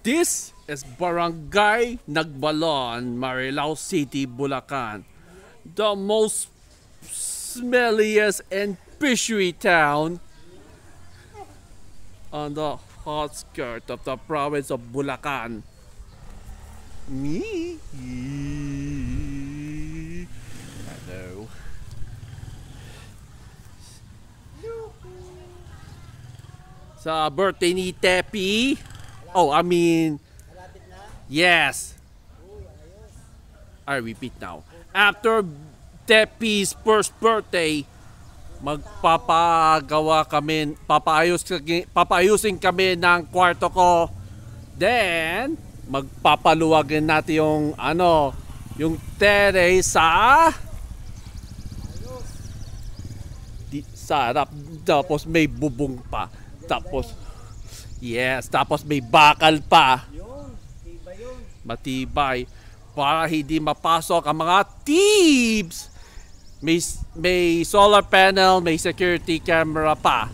This is Barangay Nagbalon, Marilao City, Bulacan. The most smelliest and fishery town on the outskirts of the province of Bulacan. Me? Hello. Sa birthday ni Tepi. Oh, I mean, yes. I repeat now. After Tepi's first birthday, magpapagawa kami, papaayusin kami ng kwarto ko. Then, magpapaluwagin natin yung yung terrace sa harap. Tapos may bubong pa. Tapos, yes, tapos may bakal pa. Matibay. Para hindi mapasok ang mga thieves. May solar panel, may security camera pa.